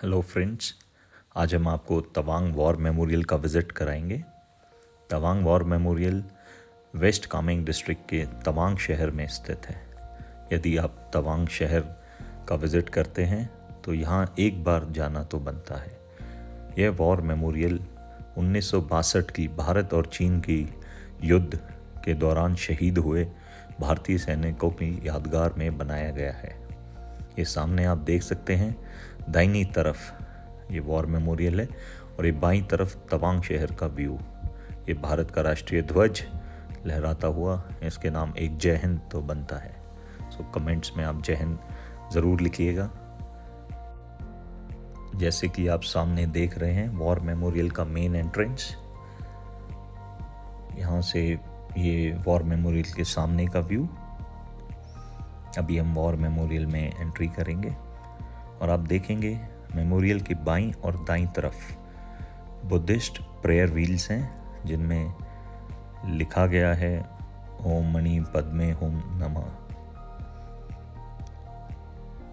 Hello friends, आज हम आपको तवांग वॉर मेमोरियल का विज़िट कराएंगे। Tawang war memorial west Kameng district के तवांग शहर में स्थित है। यदि आप तवांग शहर का विज़िट करते हैं तो यहाँ एक बार जाना तो बनता है। यह वॉर मेमोरियल 1962 की भारत और चीन की युद्ध के दौरान शहीद हुए भारतीय सैनिकों की यादगार में बनाया गया है। ये सामने आप देख सकते हैं, दाहिनी तरफ ये वॉर मेमोरियल है और ये बाईं तरफ तवांग शहर का व्यू। ये भारत का राष्ट्रीय ध्वज लहराता हुआ, इसके नाम एक जय हिंद तो बनता है। सो कमेंट्स में आप जय हिंद ज़रूर लिखिएगा। जैसे कि आप सामने देख रहे हैं वॉर मेमोरियल का मेन एंट्रेंस, यहाँ से ये वॉर मेमोरियल के सामने का व्यू। अभी हम वॉर मेमोरियल में एंट्री करेंगे और आप देखेंगे मेमोरियल की बाईं और दाईं तरफ बुद्धिस्ट प्रेयर व्हील्स हैं, जिनमें लिखा गया है ओम मणि पद्मे होम नमः।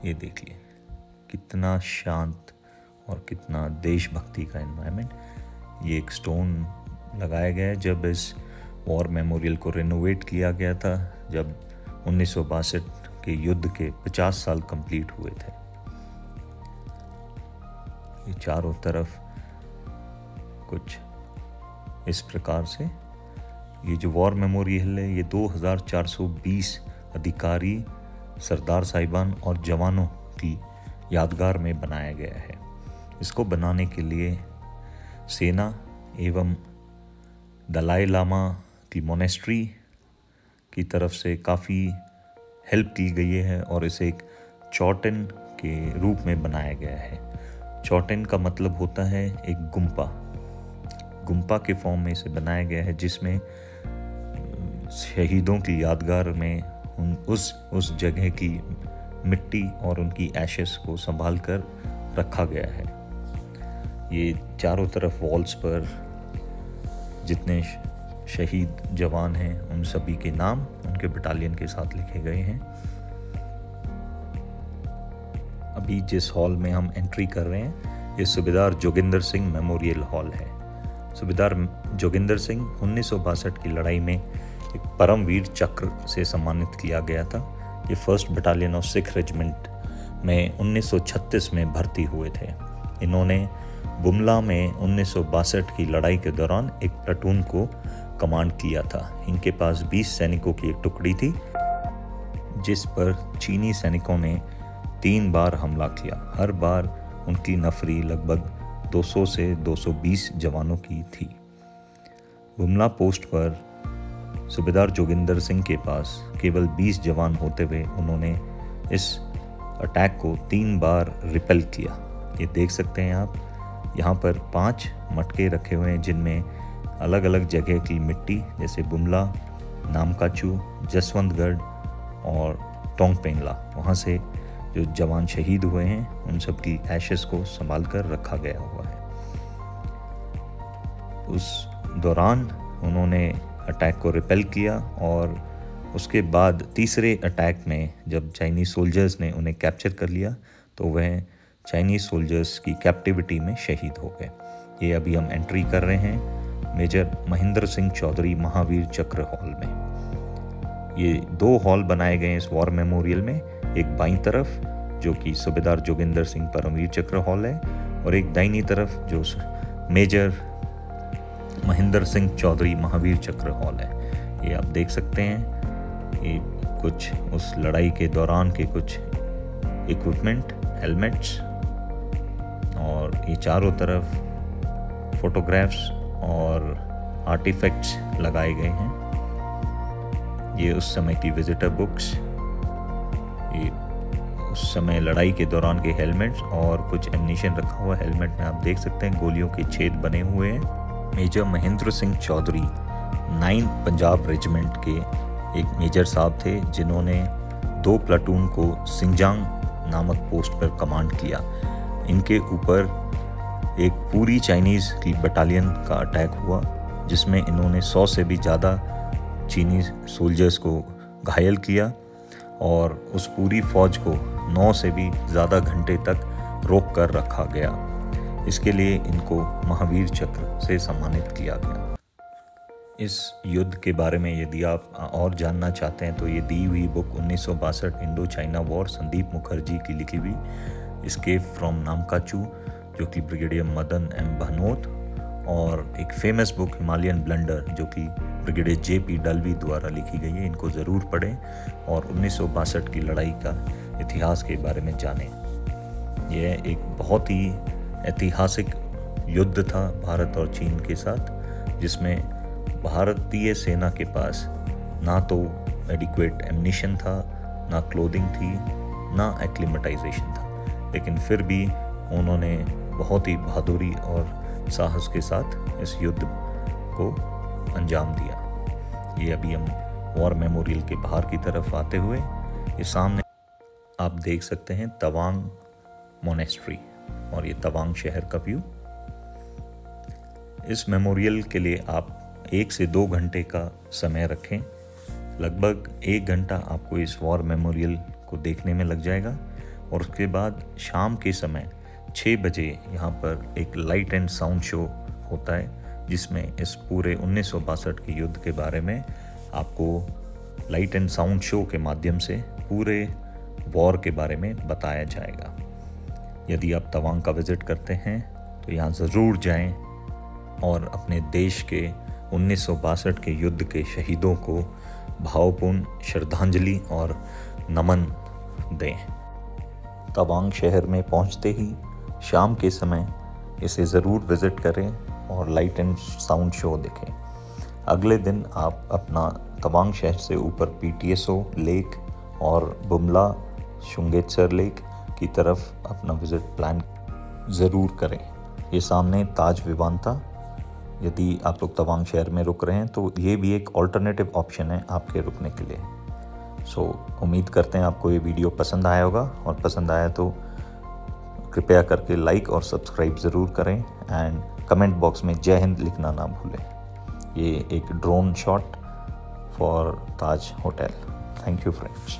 ये देखिए कितना शांत और कितना देशभक्ति का एनवायरनमेंट। ये एक स्टोन लगाया गया है जब इस वॉर मेमोरियल को रिनोवेट किया गया था, जब 1962 के युद्ध के 50 साल कंप्लीट हुए थे। ये चारों तरफ कुछ इस प्रकार से ये जो वॉर मेमोरियल है, ये 2420 अधिकारी, सरदार साहिबान और जवानों की यादगार में बनाया गया है। इसको बनाने के लिए सेना एवं दलाई लामा की मोनेस्ट्री की तरफ से काफ़ी हेल्प की गई है और इसे एक चौटन के रूप में बनाया गया है। चौटन का मतलब होता है एक गुम्पा के फॉर्म में इसे बनाया गया है, जिसमें शहीदों की यादगार में उस जगह की मिट्टी और उनकी एशेस को संभाल कर रखा गया है। ये चारों तरफ वॉल्स पर जितने शहीद जवान हैं उन सभी के नाम उनके बटालियन के साथ लिखे गए हैं। अभी जिस हॉल में हम एंट्री कर रहे हैं ये सूबेदार जोगिंदर सिंह मेमोरियल हॉल है। सूबेदार जोगिंदर सिंह 1962 की लड़ाई में एक परमवीर चक्र से सम्मानित किया गया था। ये 1st battalion of Sikh regiment में 1936 में भर्ती हुए थे। इन्होंने बुमला में 1962 की लड़ाई के दौरान एक प्लाटून को कमांड किया था। इनके पास 20 सैनिकों की एक टुकड़ी थी, जिस पर चीनी सैनिकों ने 3 बार हमला किया। हर बार उनकी नफरी लगभग 200 से 220 जवानों की थी। बुमला पोस्ट पर सूबेदार जोगिंदर सिंह के पास केवल 20 जवान होते हुए उन्होंने इस अटैक को 3 बार रिपेल किया। ये देख सकते हैं आप, यहाँ पर 5 मटके रखे हुए हैं जिनमें अलग अलग जगह की मिट्टी, जैसे बुमला, नामकाचू, जसवंतगढ़ और टोंगपेंगला, वहाँ से जो जवान शहीद हुए हैं उन सब की एशेस को संभाल कर रखा गया हुआ है। उस दौरान उन्होंने अटैक को रिपेल किया और उसके बाद तीसरे अटैक में जब चाइनीज सोल्जर्स ने उन्हें कैप्चर कर लिया तो वह चाइनीज सोल्जर्स की कैप्टिविटी में शहीद हो गए। ये अभी हम एंट्री कर रहे हैं मेजर महेंद्र सिंह चौधरी महावीर चक्र हॉल में। ये 2 हॉल बनाए गए हैं इस वॉर मेमोरियल में, एक बाईं तरफ जो कि सूबेदार जोगिंदर सिंह परमवीर चक्र हॉल है और एक दाहिनी तरफ जो मेजर महेंद्र सिंह चौधरी महावीर चक्र हॉल है। ये आप देख सकते हैं, ये कुछ उस लड़ाई के दौरान के कुछ इक्विपमेंट, हेलमेट्स, और ये चारों तरफ फोटोग्राफ्स और आर्टिफैक्ट्स लगाए गए हैं। ये उस समय की विजिटर बुक्स, ये उस समय लड़ाई के दौरान के हेलमेट्स और कुछ एम्यूनिशन रखा हुआ। हेलमेट में आप देख सकते हैं गोलियों के छेद बने हुए हैं। मेजर महेंद्र सिंह चौधरी 9 पंजाब रेजिमेंट के एक मेजर साहब थे, जिन्होंने 2 प्लाटून को सिंजांग नामक पोस्ट पर कमांड किया। इनके ऊपर एक पूरी चाइनीज़ की बटालियन का अटैक हुआ, जिसमें इन्होंने 100 से भी ज़्यादा चीनी सोल्जर्स को घायल किया और उस पूरी फ़ौज को 9 से भी ज़्यादा घंटे तक रोक कर रखा गया। इसके लिए इनको महावीर चक्र से सम्मानित किया गया। इस युद्ध के बारे में यदि आप और जानना चाहते हैं तो ये दी हुई book 1962 Indo China war Sandeep Mukherjee की लिखी हुई एस्केप फ्रॉम नामकाचू, जो कि ब्रिगेडियर मदन एम भानोत, और एक फेमस बुक हिमालयन ब्लंडर जो कि ब्रिगेडियर JP डल्वी द्वारा लिखी गई है। इनको ज़रूर पढ़ें और 1962 की लड़ाई का इतिहास के बारे में जानें। यह एक बहुत ही ऐतिहासिक युद्ध था भारत और चीन के साथ, जिसमें भारतीय सेना के पास ना तो एडिक्वेट एम्यूनिशन था, ना क्लोथिंग थी, ना एक्लिमेटाइजेशन था, लेकिन फिर भी उन्होंने बहुत ही बहादुरी और साहस के साथ इस युद्ध को अंजाम दिया। ये अभी हम वॉर मेमोरियल के बाहर की तरफ आते हुए ये सामने आप देख सकते हैं तवांग मोनेस्ट्री और ये तवांग शहर का व्यू। इस मेमोरियल के लिए आप 1 से 2 घंटे का समय रखें। लगभग 1 घंटा आपको इस वॉर मेमोरियल को देखने में लग जाएगा और उसके बाद शाम के समय 6 बजे यहाँ पर एक लाइट एंड साउंड शो होता है, जिसमें इस पूरे 1962 के युद्ध के बारे में आपको लाइट एंड साउंड शो के माध्यम से पूरे वॉर के बारे में बताया जाएगा। यदि आप तवांग का विज़िट करते हैं तो यहाँ ज़रूर जाएं और अपने देश के 1962 के युद्ध के शहीदों को भावपूर्ण श्रद्धांजलि और नमन दें। तवांग शहर में पहुंचते ही शाम के समय इसे ज़रूर विज़िट करें और लाइट एंड साउंड शो देखें। अगले दिन आप अपना तवांग शहर से ऊपर PTSO लेक और बुमला शुंगेत्सर लेक की तरफ अपना विज़िट प्लान ज़रूर करें। ये सामने ताज विवांता, यदि आप लोग तवांग शहर में रुक रहे हैं तो ये भी एक ऑल्टरनेटिव ऑप्शन है आपके रुकने के लिए। उम्मीद करते हैं आपको ये वीडियो पसंद आया होगा, और पसंद आया तो कृपया करके लाइक और सब्सक्राइब ज़रूर करें एंड कमेंट बॉक्स में जय हिंद लिखना ना भूलें। ये एक drone shot for Taj hotel. Thank you friends.